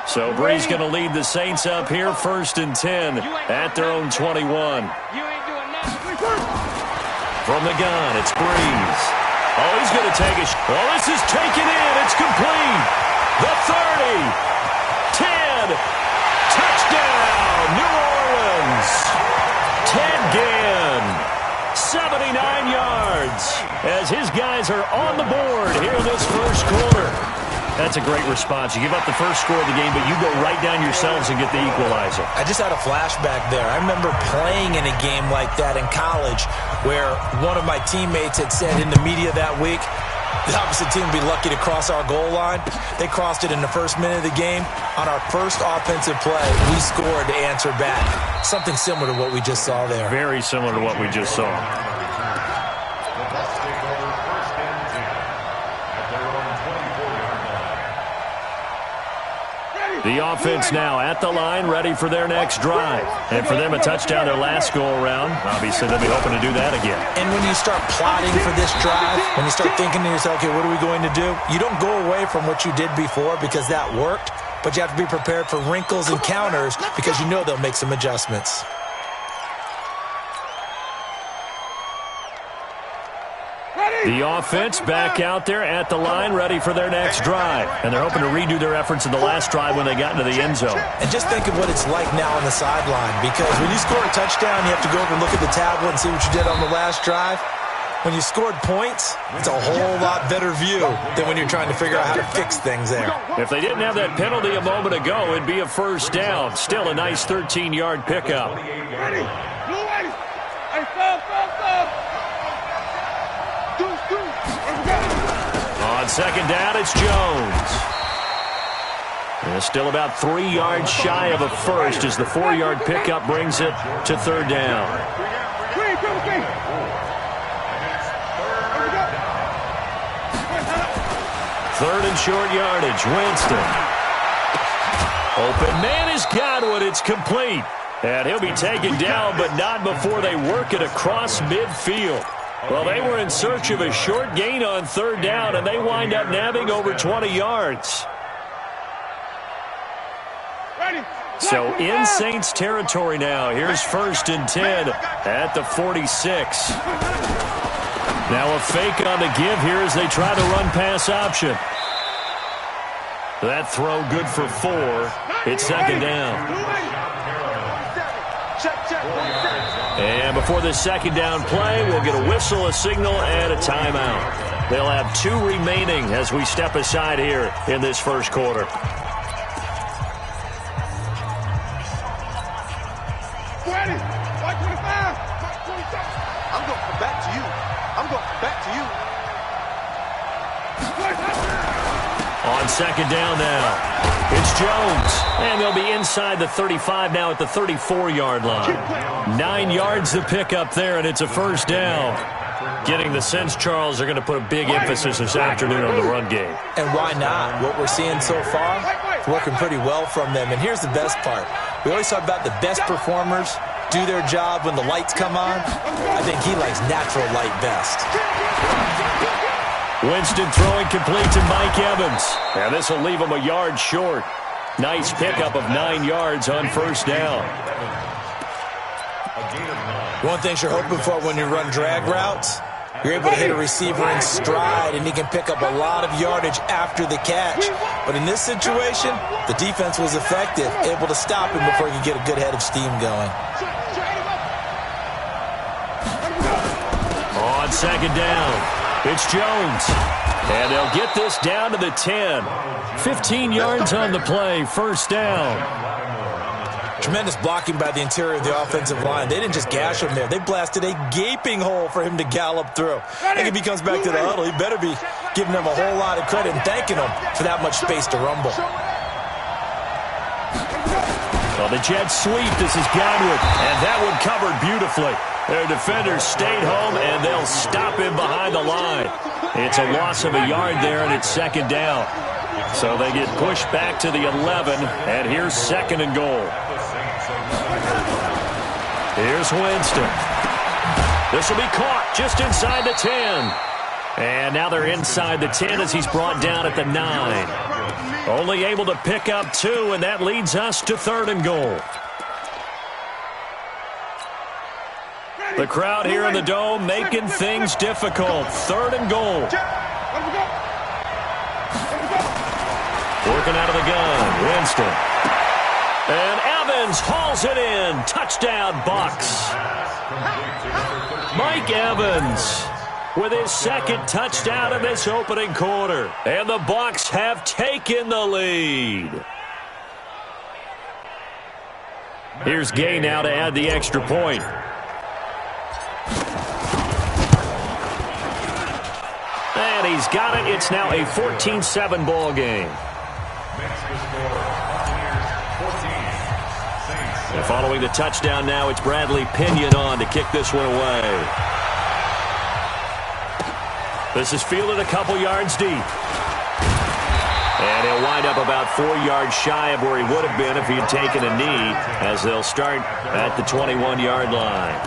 So Bree's going to lead the Saints up here, 1st and 10 at their own 21. From the gun, it's Breeze. Oh, he's going to take it. Oh, this is taken in. It's complete. The 30. 10. Touchdown, New Orleans. Ted Ginn. 79 yards as his guys are on the board here in this first quarter. That's a great response. You give up the first score of the game, but you go right down yourselves and get the equalizer. I just had a flashback there. I remember playing in a game like that in college where one of my teammates had said in the media that week, the opposite team would be lucky to cross our goal line. They crossed it in the first minute of the game. On our first offensive play, we scored to answer back. Something similar to what we just saw there. Very similar to what we just saw. The offense now at the line, ready for their next drive. And for them, a touchdown their last go-around. Obviously, they'll be hoping to do that again. And when you start plotting for this drive, when you start thinking to yourself, okay, what are we going to do? You don't go away from what you did before because that worked, but you have to be prepared for wrinkles and counters because you know they'll make some adjustments. The offense back out there at the line, ready for their next drive. And they're hoping to redo their efforts in the last drive when they got into the end zone. And just think of what it's like now on the sideline, because when you score a touchdown, you have to go over and look at the tablet and see what you did on the last drive. When you scored points, it's a whole lot better view than when you're trying to figure out how to fix things there. If they didn't have that penalty a moment ago, it'd be a first down. Still a nice 13-yard pickup. Ready. Hey, stop. On second down, it's Jones. And still about 3 yards shy of a first as the 4-yard pickup brings it to 3rd down. 3rd and short yardage. Winston. Open man has got one. It's complete. And he'll be taken down, but not before they work it across midfield. Well, they were in search of a short gain on 3rd down, and they wind up nabbing over 20 yards. So in Saints territory now. Here's 1st and 10 at the 46. Now a fake on the give here as they try the run-pass option. That throw good for 4. It's 2nd down. And before this 2nd down play, we'll get a whistle, a signal, and a timeout. They'll have 2 remaining as we step aside here in this first quarter. On 2nd down now. It's Jones, and they'll be inside the 35 now at the 34-yard line. 9 yards to pick up there, and it's a first down. Getting the sense, Charles, they're going to put a big emphasis this afternoon on the run game. And why not? What we're seeing so far, it's working pretty well from them. And here's the best part. We always talk about the best performers do their job when the lights come on. I think he likes natural light best. Winston throwing complete to Mike Evans. And this will leave him a yard short. Nice pickup of 9 yards on 1st down. One thing you're hoping for when you run drag routes, you're able to hit a receiver in stride, and he can pick up a lot of yardage after the catch. But in this situation, the defense was effective, able to stop him before he could get a good head of steam going. On 2nd down. It's Jones, and they'll get this down to the 10. 15 yards on the play, 1st down. Tremendous blocking by the interior of the offensive line. They didn't just gash him there. They blasted a gaping hole for him to gallop through. I think if he comes back to the huddle, he better be giving them a whole lot of credit and thanking them for that much space to rumble. Well, the jet sweep, this is Godwin, and that one covered beautifully. Their defenders stayed home, and they'll stop him behind the line. It's a loss of a yard there, and it's 2nd down. So they get pushed back to the 11, and here's 2nd and goal. Here's Winston. This will be caught just inside the 10. And now they're inside the 10 as he's brought down at the 9. Only able to pick up 2, and that leads us to 3rd and goal. The crowd here in the Dome making things difficult. 3rd and goal. Working out of the gun, Winston. And Evans hauls it in. Touchdown, Bucs. Mike Evans with his 2nd touchdown of this opening quarter. And the Bucs have taken the lead. Here's Gay now to add the extra point. And he's got it. It's now a 14-7 ball game. And following the touchdown now, it's Bradley Pinion on to kick this one away. This is fielded a couple yards deep. And he'll wind up about 4 yards shy of where he would have been if he had taken a knee, as they'll start at the 21-yard line.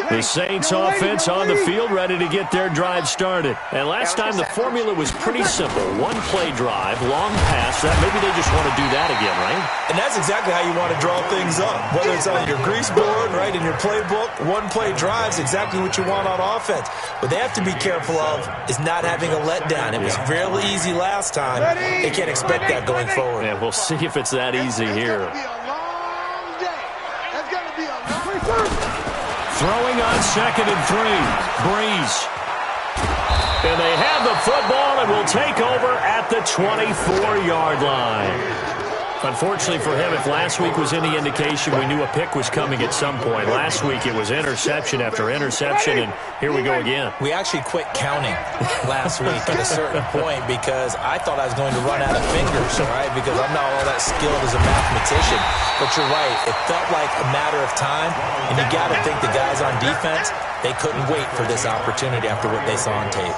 The Saints offense on the field, ready to get their drive started. And last time the formula was pretty simple. 1-play drive, long pass. Maybe they just want to do that again, right? And that's exactly how you want to draw things up. Whether it's on your grease board, right, in your playbook, 1-play drive is exactly what you want on offense. What they have to be careful of is not having a letdown. It was fairly easy last time. They can't expect that going forward. Yeah, we'll see if it's that easy here. Throwing on 2nd and 3. Breeze. And they have the football and will take over at the 24-yard line. Unfortunately for him, if last week was any indication, we knew a pick was coming at some point. Last week it was interception after interception, and here we go again. We actually quit counting last week at a certain point because I thought I was going to run out of fingers, right? Because I'm not all that skilled as a mathematician. But you're right. It felt like a matter of time, and you got to think the guys on defense, they couldn't wait for this opportunity after what they saw on tape.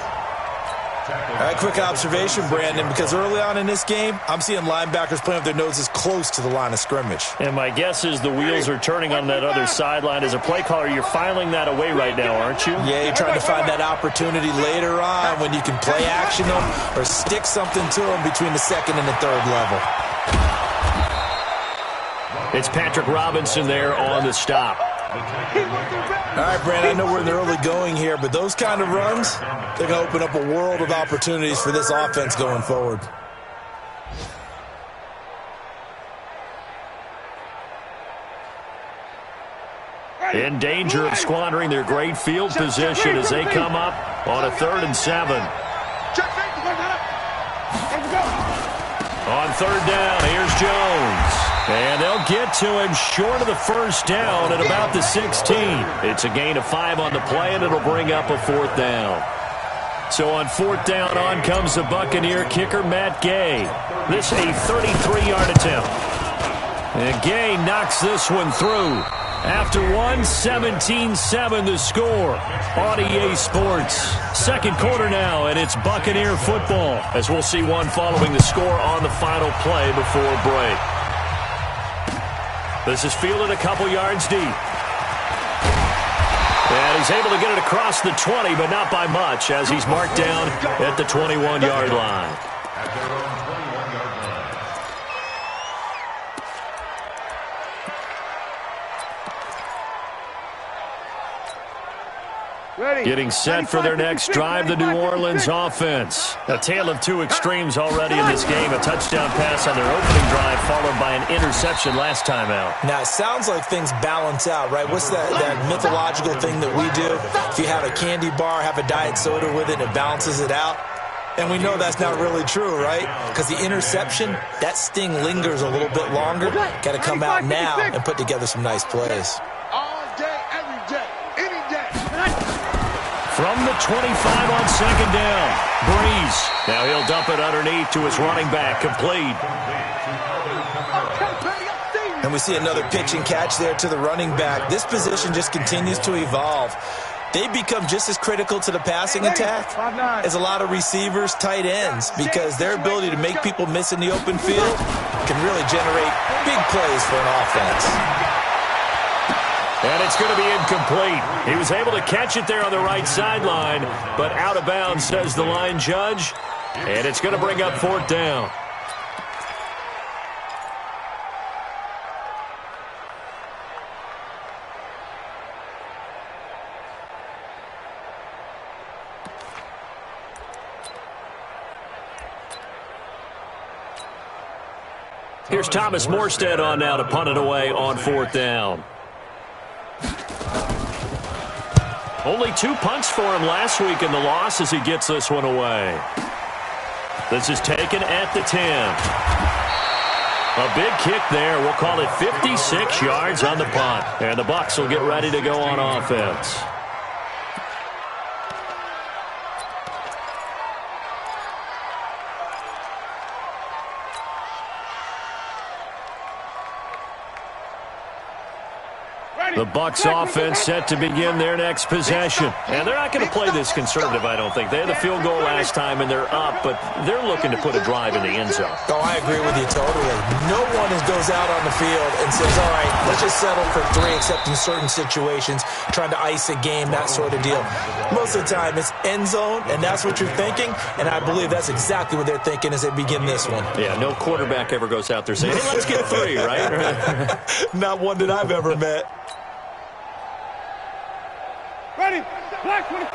All right, quick observation, Brandon, because early on in this game, I'm seeing linebackers playing with their noses close to the line of scrimmage. And my guess is the wheels are turning on that other sideline. As a play caller, you're filing that away right now, aren't you? Yeah, you're trying to find that opportunity later on when you can play action them or stick something to them between the 2nd and the 3rd level. It's Patrick Robinson there on the stop. All right, Brandon, I know we're in the early going here, but those kind of runs, they're going to open up a world of opportunities for this offense going forward. In danger of squandering their great field position as they come up on a 3rd and 7. On 3rd down, here's Jones. And they'll get to him short of the 1st down at about the 16. It's a gain of 5 on the play, and it'll bring up a 4th down. So on 4th down, on comes the Buccaneer kicker, Matt Gay. This a 33-yard attempt. And Gay knocks this one through. After one, 17-7 the score on EA Sports. 2nd quarter now, and it's Buccaneer football, as we'll see one following the score on the final play before break. This is fielded a couple yards deep. And he's able to get it across the 20, but not by much, as he's marked down at the 21-yard line. Getting set for their next drive, the New Orleans offense. A tale of two extremes already in this game. A touchdown pass on their opening drive, followed by an interception last time out. Now, it sounds like things balance out, right? What's that mythological thing that we do? If you have a candy bar, have a diet soda with it, it balances it out. And we know that's not really true, right? Because the interception, that sting lingers a little bit longer. Got to come out now and put together some nice plays. All day, every day, any day. From the 25 on 2nd down, Breeze. Now he'll dump it underneath to his running back, complete. And we see another pitch and catch there to the running back. This position just continues to evolve. They become just as critical to the passing attack as a lot of receivers, tight ends, because their ability to make people miss in the open field can really generate big plays for an offense. And it's going to be incomplete. He was able to catch it there on the right sideline, but out of bounds, says the line judge. And it's going to bring up 4th down. Here's Thomas Morstead on now to punt it away on 4th down. Only 2 punts for him last week in the loss as he gets this one away. This is taken at the 10. A big kick there. We'll call it 56 yards on the punt. And the Bucs will get ready to go on offense. The Bucs offense set to begin their next possession. And they're not going to play this conservative, I don't think. They had the field goal last time, and they're up, but they're looking to put a drive in the end zone. Oh, I agree with you totally. No one goes out on the field and says, all right, let's just settle for 3, except in certain situations, trying to ice a game, that sort of deal. Most of the time, it's end zone, and that's what you're thinking, and I believe that's exactly what they're thinking as they begin this one. Yeah, no quarterback ever goes out there saying, hey, let's get 3, right? Not one that I've ever met. Ready? Black 25.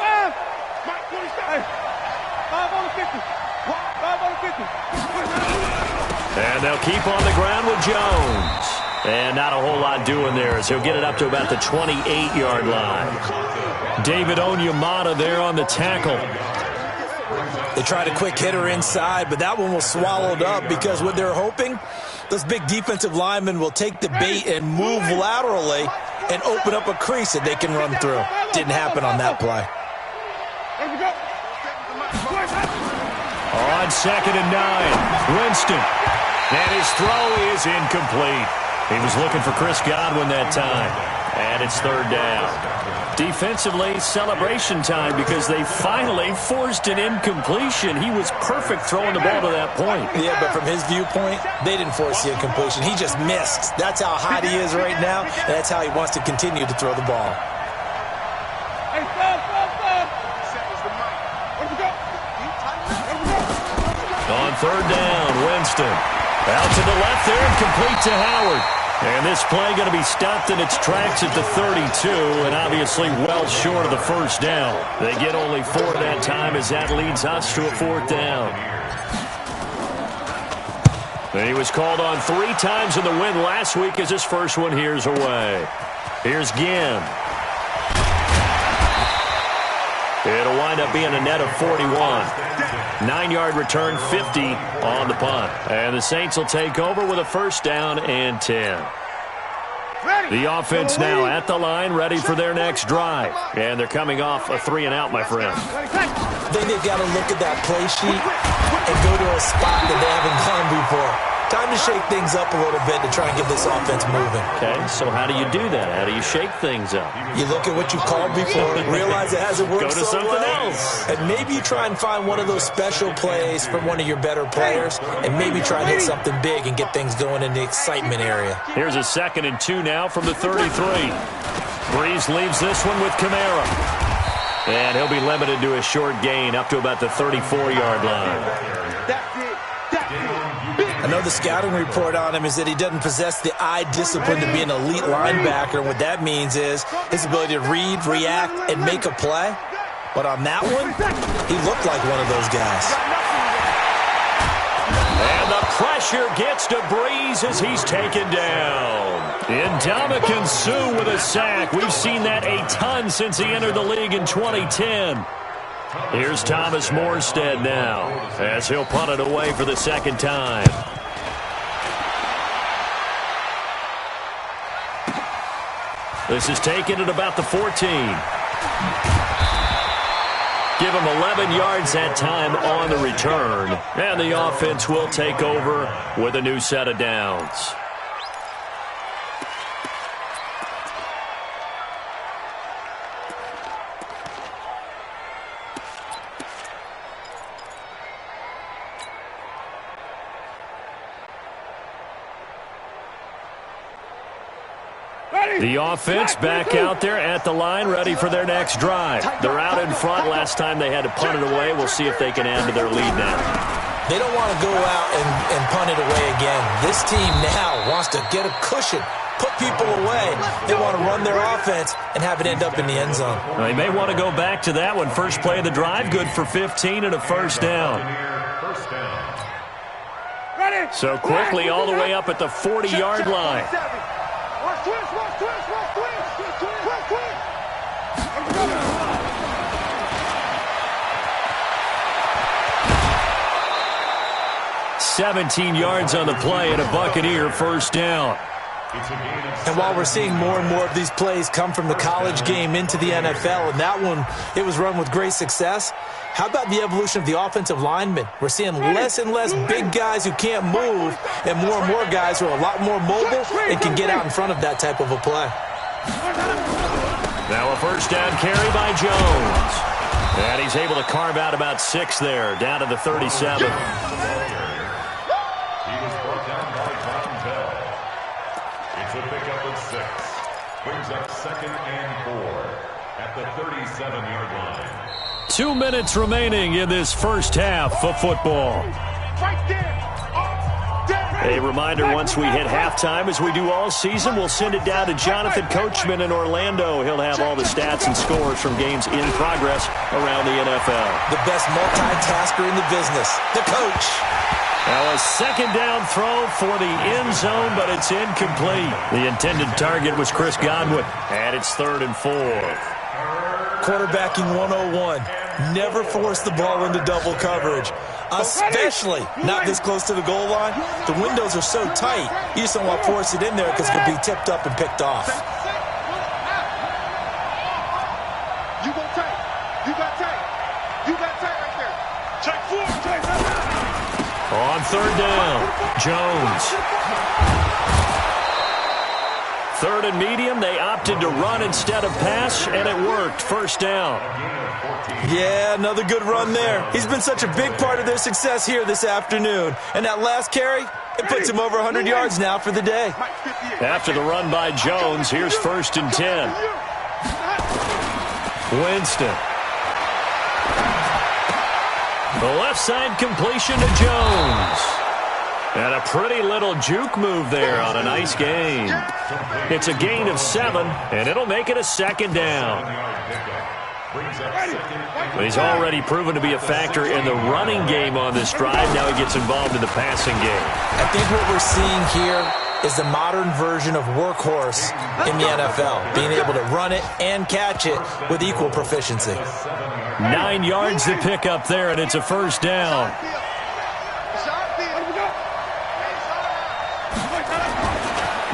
Mike 25. 5 on the 50. 5 on the 50. And they'll keep on the ground with Jones. And not a whole lot doing there as he'll get it up to about the 28-yard line. David Onyemata there on the tackle. They tried a quick hitter inside, but that one was swallowed up because what they're hoping, those big defensive linemen will take the bait and move laterally and open up a crease that they can run through. Didn't happen on that play. On 2nd and 9, Winston. And his throw is incomplete. He was looking for Chris Godwin that time. And it's 3rd down. Defensively, celebration time because they finally forced an incompletion. He was perfect throwing the ball to that point. Yeah, but from his viewpoint, they didn't force the incompletion. He just missed. That's how hot he is right now, and that's how he wants to continue to throw the ball. On 3rd down, Winston. Out to the left there and complete to Howard. And this play going to be stopped in its tracks at the 32, and obviously well short of the 1st down. They get only 4 that time as that leads us to a 4th down. And he was called on 3 times in the win last week as his first one here's away. Here's Ginn. It'll wind up being a net of 41. 9-yard return, 50 on the punt. And the Saints will take over with a 1st down and 10. The offense now at the line, ready for their next drive. And they're coming off a 3-and-out, my friend. I think they've got to look at that play sheet and go to a spot that they haven't gone before. Time to shake things up a little bit to try and get this offense moving. Okay, so how do you do that? How do you shake things up? You look at what you called before, realize it hasn't worked so so something well, else. and maybe you try and find one of those special plays from one of your better players, and maybe try and hit something big and get things going in the excitement area. Here's a 2nd and 2 now from the 33. Breeze leaves this one with Kamara. And he'll be limited to a short gain up to about the 34-yard line. I know the scouting report on him is that he doesn't possess the eye discipline to be an elite linebacker. What that means is his ability to read, react, and make a play. But on that one, he looked like one of those guys. And the pressure gets to Breeze as he's taken down. Ndamukong Suh with a sack. We've seen that a ton since he entered the league in 2010. Here's Thomas Morstead now as he'll punt it away for the 2nd time. This is taken at about the 14. Give him 11 yards that time on the return. And the offense will take over with a new set of downs. Ready? The offense back out there at the line, ready for their next drive. They're out in front. Last time they had to punt it away. We'll see if they can add to their lead now. They don't want to go out and punt it away again. This team now wants to get a cushion, put people away. They want to run their offense and have it end up in the end zone. They may want to go back to that one. First play of the drive, good for 15 and a first down. So quickly all the way up at the 40-yard line. Watch twist, watch twist, watch twist. Twist, twist. 17 yards on the play and a Buccaneer first down. And while we're seeing more and more of these plays come from the college game into the NFL, and that one, it was run with great success, how about the evolution of the offensive linemen? We're seeing less and less big guys who can't move and more guys who are a lot more mobile and can get out in front of that type of a play. Now a first down carry by Jones. And he's able to carve out about 6 there, down to the 37. Brings up 2nd and 4 at the 37-yard line. 2 minutes remaining in this first half of football. A reminder, once we hit halftime, as we do all season, we'll send it down to Jonathan Coachman in Orlando. He'll have all the stats and scores from games in progress around the NFL. The best multitasker in the business, the coach. Now a second down throw for the end zone, but it's incomplete. The intended target was Chris Godwin, and it's 3rd and 4. Quarterbacking 101. Never force the ball into double coverage, especially not this close to the goal line. The windows are so tight, you just don't want to force it in there because it could be tipped up and picked off. You got tight. You got tight. You got tight right there. Check 4. Check 4. On 3rd down, Jones. 3rd and medium, they opted to run instead of pass, and it worked. First down. Yeah, another good run there. He's been such a big part of their success here this afternoon. And that last carry, it puts him over 100 yards now for the day. After the run by Jones, here's 1st and 10. Winston. The left side completion to Jones. And a pretty little juke move there on a nice gain. It's a gain of 7, and it'll make it a 2nd down. He's already proven to be a factor in the running game on this drive. Now he gets involved in the passing game. I think what we're seeing here is the modern version of workhorse in the NFL, being able to run it and catch it with equal proficiency. 9 yards to pick up there, and it's a first down.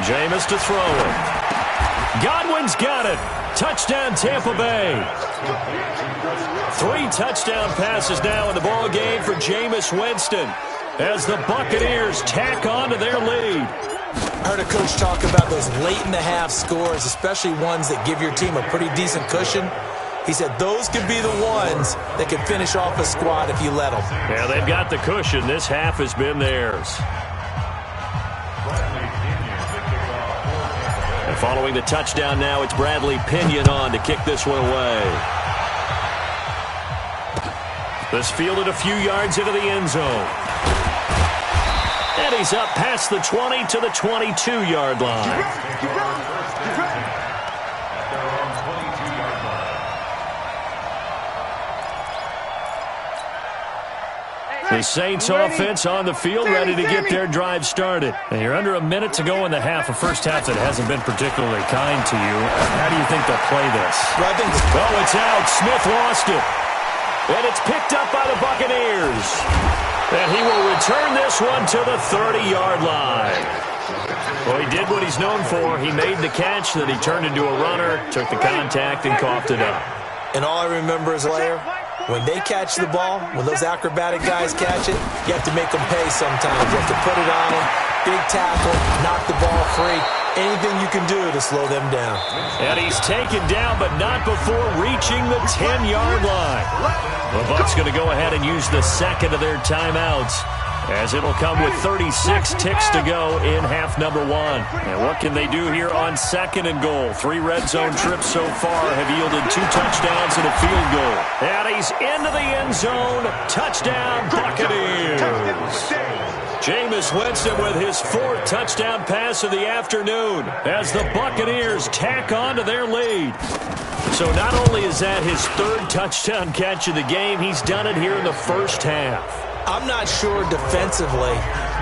Jameis to throw it. Godwin's got it. Touchdown, Tampa Bay. 3 touchdown passes now in the ball game for Jameis Winston as the Buccaneers tack on to their lead. I heard a coach talk about those late-in-the-half scores, especially ones that give your team a pretty decent cushion. He said those could be the ones that could finish off a squad if you let them. Yeah, they've got the cushion. This half has been theirs. And following the touchdown now, it's Bradley Pinion on to kick this one away. This fielded a few yards into the end zone. And he's up past the 20 to the 22-yard line. The Saints offense on the field, ready to get their drive started. And you're under a minute to go in the half, a first half that hasn't been particularly kind to you. How do you think they'll play this? Well, I think it's out. Smith lost it. And it's picked up by the Buccaneers. And he will return this one to the 30-yard line. Well, he did what he's known for. He made the catch, then he turned into a runner, took the contact, and coughed it up. And all I remember as a player, when they catch the ball, when those acrobatic guys catch it, you have to make them pay sometimes. You have to put it on them, big tackle, knock the ball free. Anything you can do to slow them down. And he's taken down, but not before reaching the 10-yard line. The Bucs going to go ahead and use the second of their timeouts. as it'll come with 36 ticks to go in half number one. And what can they do here on 2nd and goal? 3 red zone trips so far have yielded 2 touchdowns and a field goal. And he's into the end zone. Touchdown, Buccaneers. Jameis Winston with his 4th touchdown pass of the afternoon as the Buccaneers tack on to their lead. So not only is that his 3rd touchdown catch of the game, he's done it here in the first half. I'm not sure defensively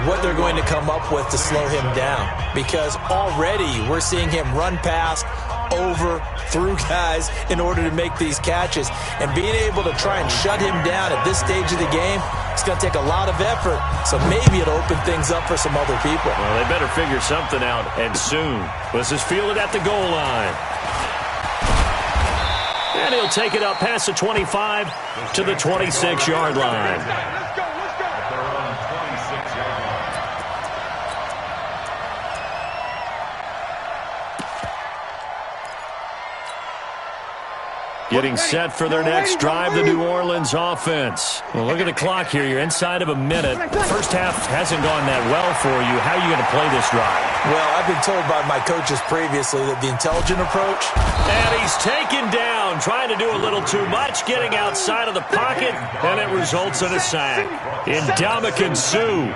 what they're going to come up with to slow him down, because already we're seeing him run past, over, through guys in order to make these catches. And being able to try and shut him down at this stage of the game, it's going to take a lot of effort. So maybe it'll open things up for some other people. Well, they better figure something out, and soon. This is fielded at the goal line. And he'll take it up past the 25 to the 26-yard line. Getting set for their next drive, the New Orleans offense. Well, look at the clock here. You're inside of a minute. First half hasn't gone that well for you. How are you going to play this drive? Well, I've been told by my coaches previously that the intelligent approach. And he's taken down, trying to do a little too much, getting outside of the pocket, and it results in a sack. Ndamukong Suh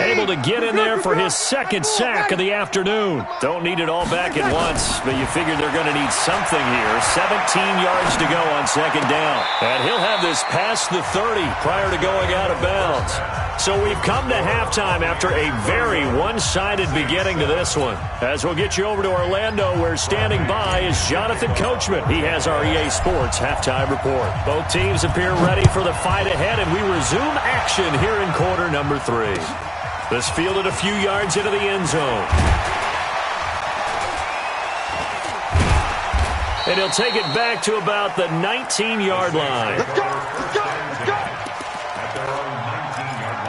able to get in there for his 2nd sack of the afternoon. Don't need it all back at once, but you figure they're going to need something here. 17 yards to go on 2nd down. And he'll have this past the 30 prior to going out of bounds. So we've come to halftime after a very one-sided beginning to this one. As we'll get you over to Orlando, where standing by is Jonathan Coachman. He has our EA Sports halftime report. Both teams appear ready for the fight ahead, and we resume action here in quarter number 3. This fielded a few yards into the end zone. And he'll take it back to about the 19-yard line. Let's go, let's go, let's go. At their own 19-yard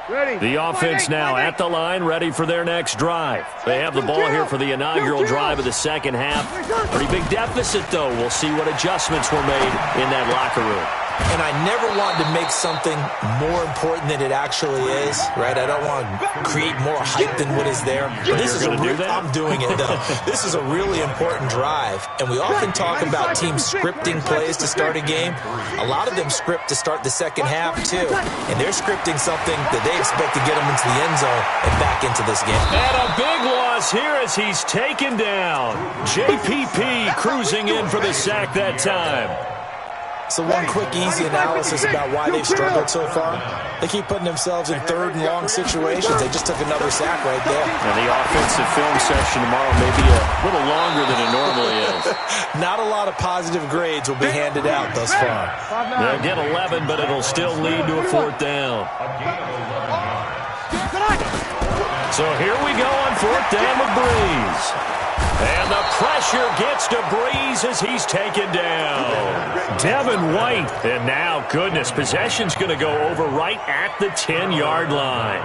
line. Ready. The offense now at the line, ready for their next drive. They have the ball here for the inaugural drive of the second half. Pretty big deficit, though. We'll see what adjustments were made in that locker room. And I never want to make something more important than it actually is, right? I don't want to create more hype than what is there. But this is going to do that? I'm doing it, though. This is a really important drive. And we often talk about teams scripting plays to start a game. A lot of them script to start the second half, too. And they're scripting something that they expect to get them into the end zone and back into this game. And a big loss here as he's taken down. JPP cruising in for the sack that time. So one quick, easy analysis about why they've struggled so far. They keep putting themselves in 3rd and long situations. They just took another sack right there. And the offensive film session tomorrow may be a little longer than it normally is. Not a lot of positive grades will be handed out thus far. They'll get 11, but it'll still lead to a 4th down. So here we go on 4th down with Breeze. And the pressure gets to Breeze as he's taken down. Devin White. And now, goodness, possession's going to go over right at the 10-yard line.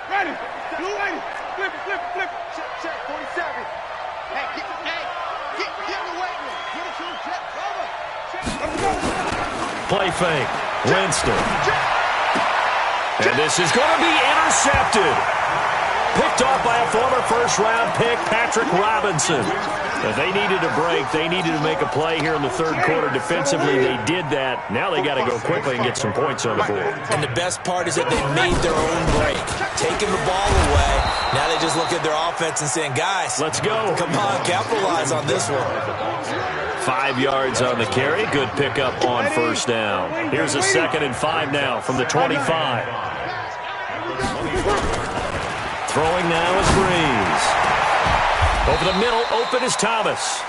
Ready. Flip it, flip it, flip it. Check, 47. Hey, get away with it. Get it to him, check. Over. Play fake. Winston. And this is going to be intercepted. Picked off by a former first-round pick, Patrick Robinson. If they needed a break, they needed to make a play here in the 3rd quarter defensively. They did that. Now they got to go quickly and get some points on the board. And the best part is that they made their own break. Taking the ball away. Now they just look at their offense and saying, guys, let's go. Come on, capitalize on this one. 5 yards on the carry. Good pickup on 1st down. Here's a 2nd and 5 now from the 25. Throwing now is Breeze. Over the middle, open is Thomas.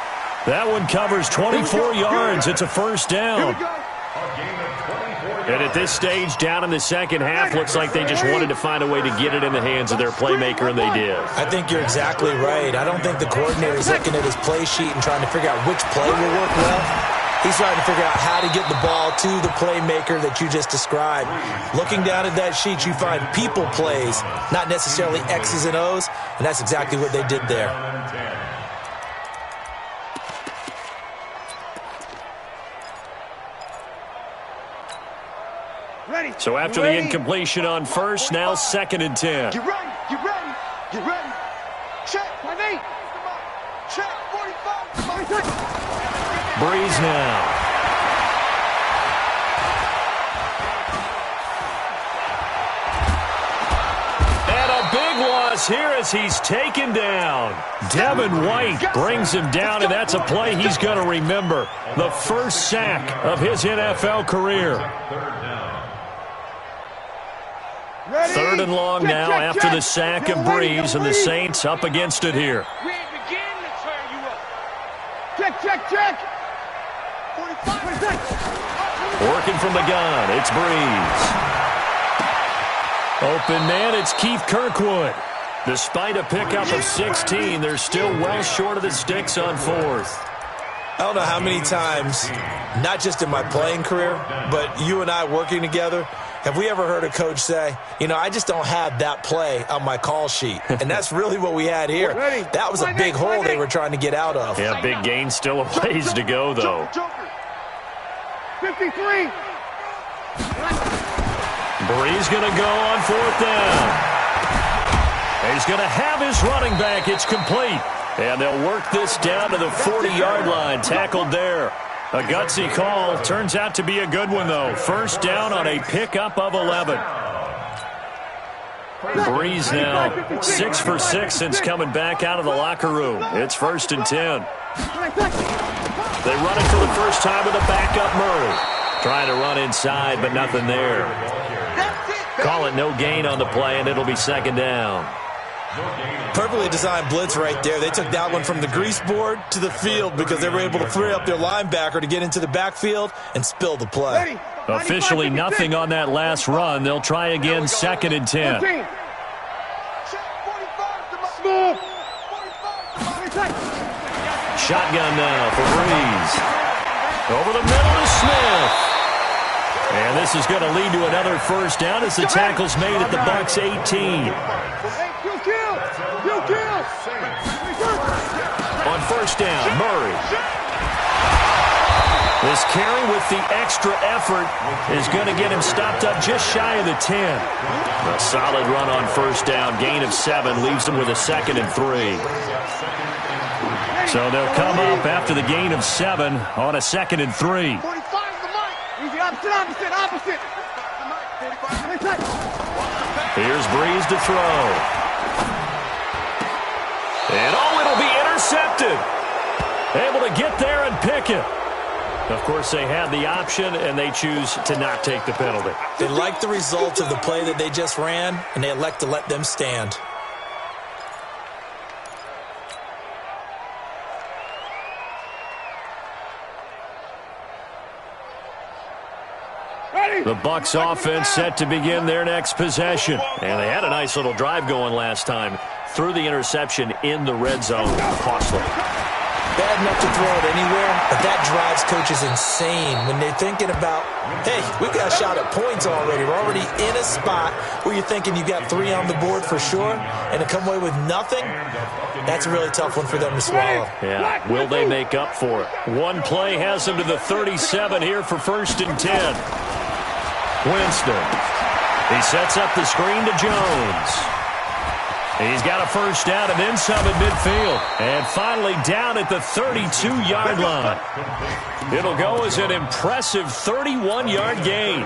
That one covers 24 yards. It's a 1st down. And at this stage, down in the second half, looks like they just wanted to find a way to get it in the hands of their playmaker, and they did. I think you're exactly right. I don't think the coordinator's looking at his play sheet and trying to figure out which play will work well. He's trying to figure out how to get the ball to the playmaker that you just described. Looking down at that sheet, you find people plays, not necessarily X's and O's, and that's exactly what they did there. So after the incompletion on first, now 2nd and 10. Get ready. Get ready. Get ready. Check. 5-8. Check. 45. Breeze now. Here as he's taken down. Devin White brings him down, and that's a play he's going to remember. The first sack of his NFL career. 3rd and long now after the sack of Breeze, and the Saints up against it here. We ain't beginning to turn you up. Check. 45. Working from the gun, it's Breeze. Open man, it's Keith Kirkwood. Despite a pickup of 16, they're still well short of the sticks on 4th. I don't know how many times, not just in my playing career, but you and I working together, have we ever heard a coach say, you know, I just don't have that play on my call sheet. And that's really what we had here. That was a big hole they were trying to get out of. Yeah, big gain, still a ways to go, though. 53. Breeze going to go on 4th down. He's going to have his running back. It's complete. And they'll work this down to the 40-yard line. Tackled there. A gutsy call. Turns out to be a good one, though. First down on a pickup of 11. Breeze now 6 for 6 since coming back out of the locker room. It's 1st and 10. They run it for the first time with a backup Murray. Trying to run inside, but nothing there. Call it no gain on the play, and it'll be 2nd down. Perfectly designed blitz right there. They took that one from the grease board to the field because they were able to free up their linebacker to get into the backfield and spill the play. Officially nothing on that last run. They'll try again, 2nd and 10. Shotgun now for Breeze. Over the middle to Smith. And this is going to lead to another first down as the tackle's made at the Bucs 18. On first down, Murray. This carry with the extra effort is going to get him stopped up just shy of the 10. A solid run on first down. Gain of 7 leaves them with a 2nd and 3. So they'll come up after the gain of 7 on a 2nd and 3. Here's Breeze to throw. And it'll be intercepted. Able to get there and pick it. Of course, they had the option, and they choose to not take the penalty. They like the results of the play that they just ran, and they elect to let them stand. The Bucs offense set to begin their next possession. And they had a nice little drive going last time. Threw the interception in the red zone. Costly. Bad enough to throw it anywhere, but that drives coaches insane when they're thinking about, hey, we've got a shot at points already. We're already in a spot where you're thinking you got 3 on the board for sure, and to come away with nothing, that's a really tough one for them to swallow. Yeah, will they make up for it? One play has them to the 37 here for 1st and 10. Winston. He sets up the screen to Jones. He's got a first down and then some at midfield. And finally down at the 32-yard line. It'll go as an impressive 31-yard gain.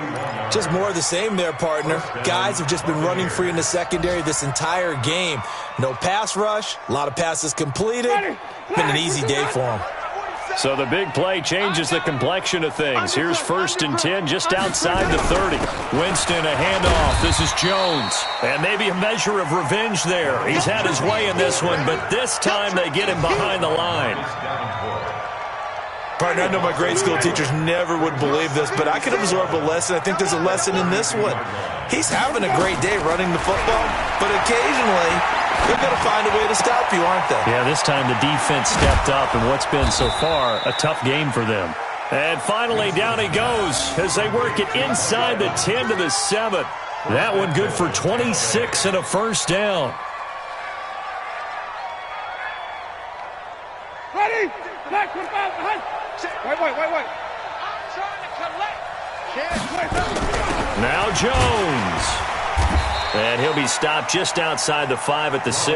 Just more of the same there, partner. Guys have just been running free in the secondary this entire game. No pass rush, a lot of passes completed. Been an easy day for them. So the big play changes the complexion of things. Here's 1st and 10 just outside the 30. Winston, a handoff. This is Jones. And maybe a measure of revenge there. He's had his way in this one, but this time they get him behind the line. Partner, I know my grade school teachers never would believe this, but I can absorb a lesson. I think there's a lesson in this one. He's having a great day running the football, but occasionally they're going to find a way to stop you, aren't they? Yeah, this time the defense stepped up in what's been so far a tough game for them. And finally down he goes as they work it inside the 10 to the 7. That one good for 26 and a first down. Ready? Wait. I'm trying to collect. Now Jones. And he'll be stopped just outside the 5 at the 6.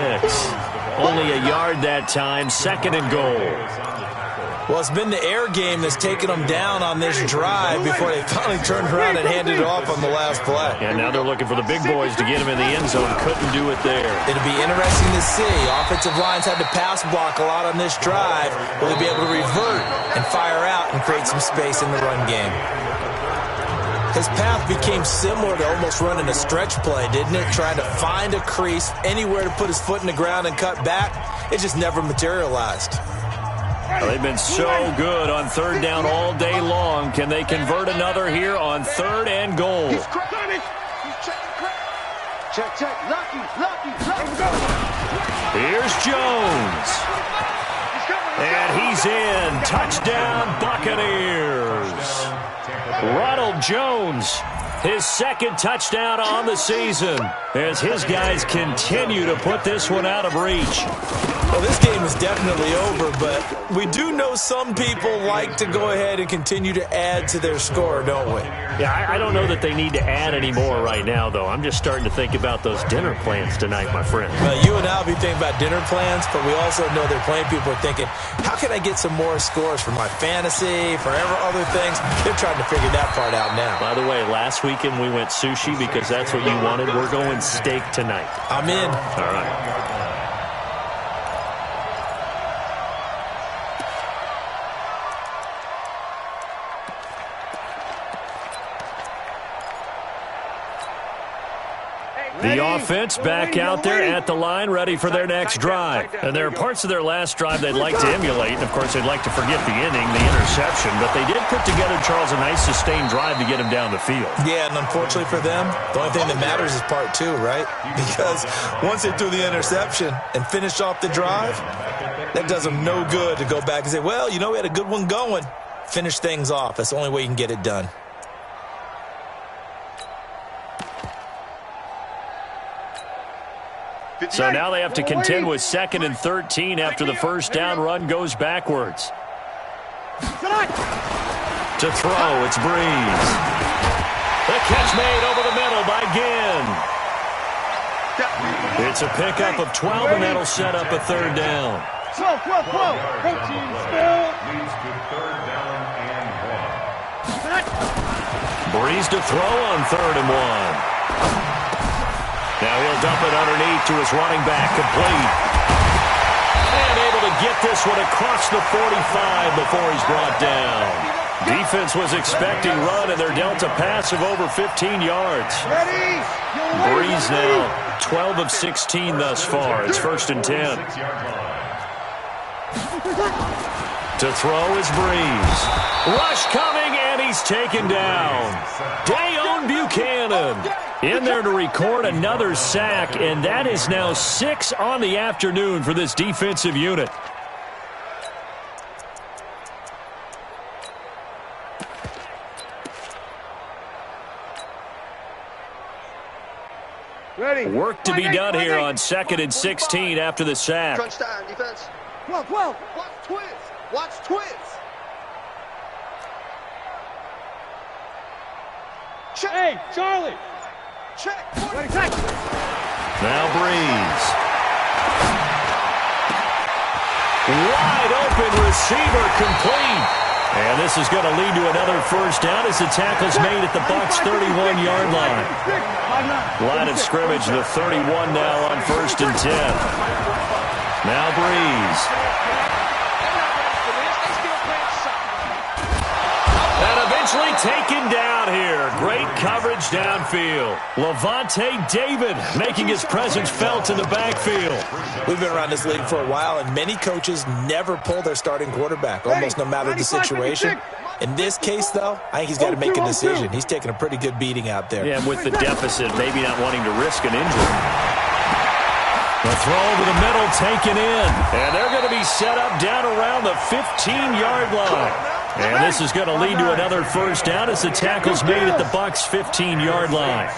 Only a yard that time, 2nd and goal. Well, it's been the air game that's taken them down on this drive before they finally turned around and handed it off on the last play. And now they're looking for the big boys to get him in the end zone. Couldn't do it there. It'll be interesting to see. Offensive lines had to pass block a lot on this drive. Will they be able to revert and fire out and create some space in the run game? His path became similar to almost running a stretch play, didn't it? Trying to find a crease, anywhere to put his foot in the ground and cut back. It just never materialized. Well, they've been so good on 3rd down all day long. Can they convert another here on 3rd and goal? Check. Lucky. Here's Jones. And he's in. Touchdown, Buccaneers. Ronald Jones, his 2nd touchdown on the season, as his guys continue to put this one out of reach. Well, this game is definitely over, but we do know some people like to go ahead and continue to add to their score, don't we? Yeah, I don't know that they need to add any more right now, though. I'm just starting to think about those dinner plans tonight, my friend. Well, you and I will be thinking about dinner plans, but we also know they're playing people are thinking, how can I get some more scores for my fantasy, for other things? They're trying to figure that part out now. By the way, last weekend we went sushi because that's what you wanted. We're going steak tonight. I'm in. All right. The offense back out there at the line, ready for their next drive. And there are parts of their last drive they'd like to emulate. And, of course, they'd like to forget the inning, the interception. But they did put together, Charles, a nice sustained drive to get him down the field. Yeah, and unfortunately for them, the only thing that matters is part 2, right? Because once they threw the interception and finished off the drive, that does them no good to go back and say, well, we had a good one going. Finish things off. That's the only way you can get it done. So now they have to contend with 2nd and 13 after the first down run goes backwards. To throw, it's Breeze. The catch made over the middle by Ginn. It's a pickup of 12, and that'll set up a 3rd down. 12. Coaching still. Leads to 3rd down and 1. Breeze to throw on 3rd and 1. Now he'll dump it underneath to his running back, complete. And able to get this one across the 45 before he's brought down. Defense was expecting run, and they're dealt a pass of over 15 yards. Breeze now 12 of 16 thus far. It's 1st and 10. To throw is Breeze. Rush coming, and he's taken down. Dayon Buchanan in there to record another sack, and that is now 6 on the afternoon for this defensive unit. Ready. Work to be done here on 2nd and 16 after the sack. Crunch time, defense. 12. Watch twist. Check. Hey, Charlie. Check. Ready, check. Now Breeze. Wide open receiver, complete. And this is going to lead to another first down as the tackle's made at the Bucs' 31-yard line. Line of scrimmage, the 31 now on 1st and 10. Now Breeze. And eventually taken down here. Great coverage downfield. Levante David making his presence felt in the backfield. We've been around this league for a while, and many coaches never pull their starting quarterback, almost no matter the situation. In this case, though, I think he's got to make a decision. He's taking a pretty good beating out there. Yeah, with the deficit, maybe not wanting to risk an injury. The throw over the middle taken in. And they're going to be set up down around the 15-yard line. And this is going to lead to another first down as the tackle's made at the Bucs' 15-yard line.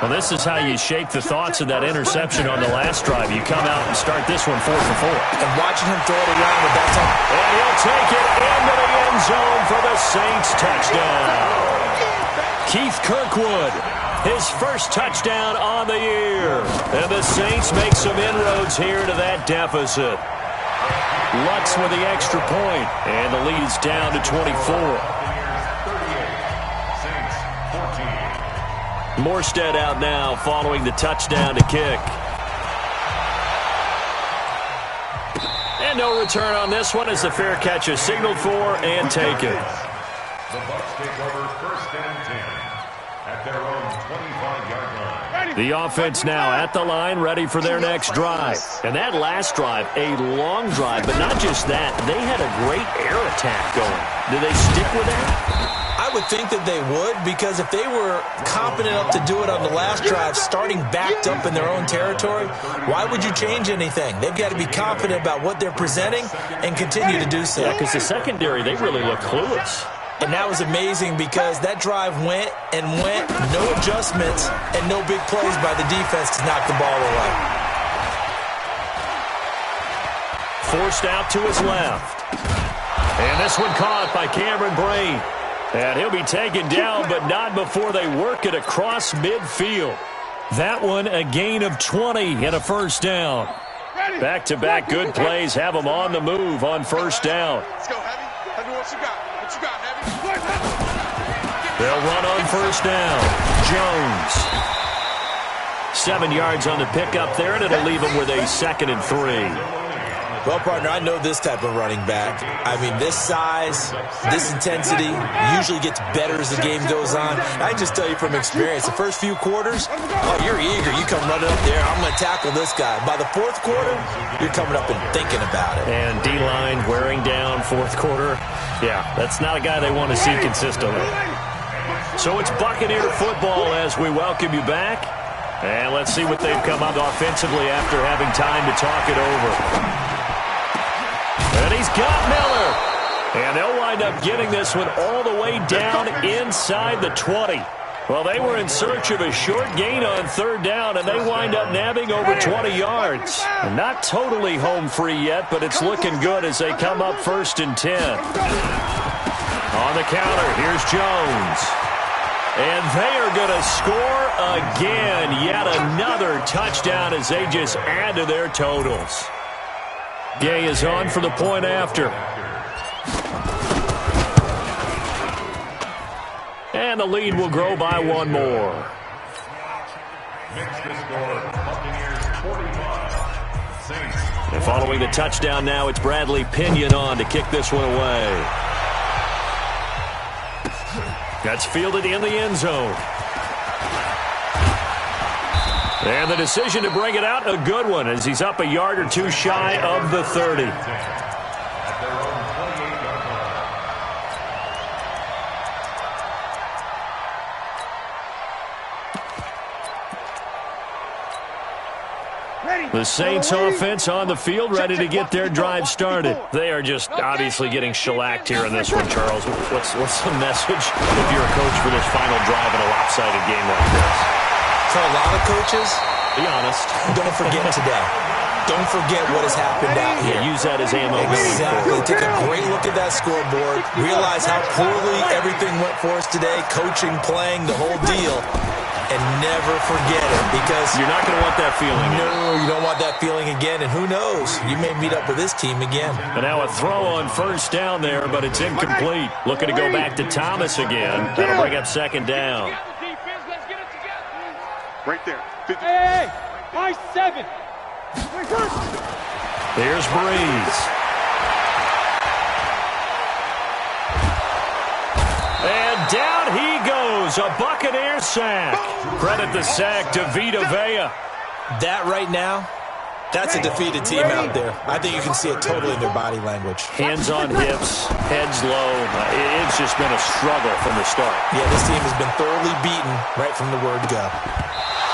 Well, this is how you shake the thoughts of that interception on the last drive. You come out and start this one 4 for 4. And watching him throw it around with that time. And he'll take it into the end zone for the Saints touchdown. Keith Kirkwood, his first touchdown on the year. And the Saints make some inroads here to that deficit. Lutz with the extra point, and the lead is down to 24. Morstead out now following the touchdown to kick. And no return on this one as the fair catch is signaled for and taken. The Bucs take over 1st and 10 at their own 25-yard line. The offense now at the line, ready for their next drive. And that last drive, a long drive, but not just that. They had a great air attack going. Do they stick with that? I would think that they would, because if they were competent enough to do it on the last drive, starting backed up in their own territory, why would you change anything? They've got to be confident about what they're presenting and continue to do so. Yeah, because the secondary, they really look clueless. And that was amazing because that drive went and went, no adjustments, and no big plays by the defense to knock the ball away. Forced out to his left. And this one caught by Cameron Brain. And he'll be taken down, but not before they work it across midfield. That one a gain of 20 and a first down. Back-to-back good plays have them on the move on first down. Let's go, Heavy. Heavy, what you got? What you got, Heavy? They'll run on first down. Jones. 7 yards on the pickup there, and it'll leave them with a 2nd and 3. Well, partner, I know this type of running back. I mean, this size, this intensity usually gets better as the game goes on. I just tell you from experience, the first few quarters, oh, you're eager. You come running up there, I'm going to tackle this guy. By the 4th quarter, you're coming up and thinking about it. And D-line wearing down 4th quarter. Yeah, that's not a guy they want to see consistently. So it's Buccaneer football as we welcome you back. And let's see what they've come up offensively after having time to talk it over. And he's got Miller. And they'll wind up getting this one all the way down inside the 20. Well, they were in search of a short gain on 3rd down, and they wind up nabbing over 20 yards. Not totally home free yet, but it's looking good as they come up 1st and 10. On the counter, here's Jones. And they are going to score again. Yet another touchdown as they just add to their totals. Gay is on for the point after. And the lead will grow by 1 more. Makes the score Buccaneers 45. Saints. And following the touchdown now, it's Bradley Pinion on to kick this one away. That's fielded in the end zone. And the decision to bring it out, a good one, as he's up a yard or 2 shy of the 30. At their own 28-yard line. The Saints offense on the field, ready to get their drive started. They are just obviously getting shellacked here in this one, Charles. What's the message if you're a coach for this final drive in a lopsided game like this? For a lot of coaches, be honest, don't forget today. Don't forget what has happened out here. Use that as ammo. Exactly. Take a great look at that scoreboard. Realize how poorly everything went for us today. Coaching, playing, the whole deal. And never forget it, because you're not going to want that feeling. No, you don't want that feeling again. And who knows? You may meet up with this team again. And now a throw on first down there, but it's incomplete. Looking to go back to Thomas again. That'll bring up 2nd down. Right there. Hey, my 7. Here's Breeze. And down he goes. A Buccaneer sack. Credit the sack to Vita Vea. That right now, that's a defeated team out there. I think you can see it totally in their body language. Hands on hips, heads low. It's just been a struggle from the start. Yeah, this team has been thoroughly beaten right from the word go.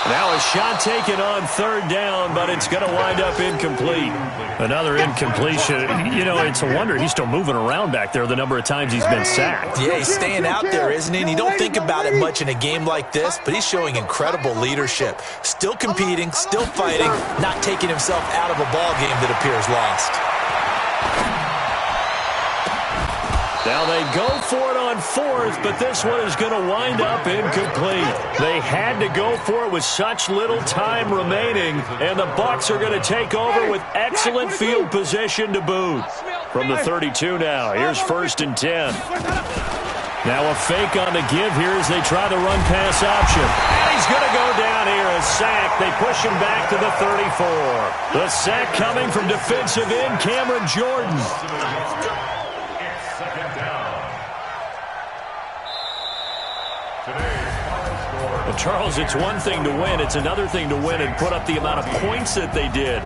Now a shot taken on 3rd down, but it's going to wind up incomplete. Another incompletion. You know, it's a wonder he's still moving around back there the number of times he's been sacked. Yeah, he's staying out there, isn't he? And you don't think about it much in a game like this, but he's showing incredible leadership. Still competing, still fighting, not taking himself out of a ball game that appears lost. Now they go for it on fourth, but this one is going to wind up incomplete. They had to go for it with such little time remaining, and the Bucs are going to take over with excellent field position to boot. From the 32 now, here's 1st and 10. Now a fake on the give here as they try the run-pass option. And he's going to go down here, a sack. They push him back to the 34. The sack coming from defensive end Cameron Jordan. Well, Charles, it's one thing to win. It's another thing to win and put up the amount of points that they did.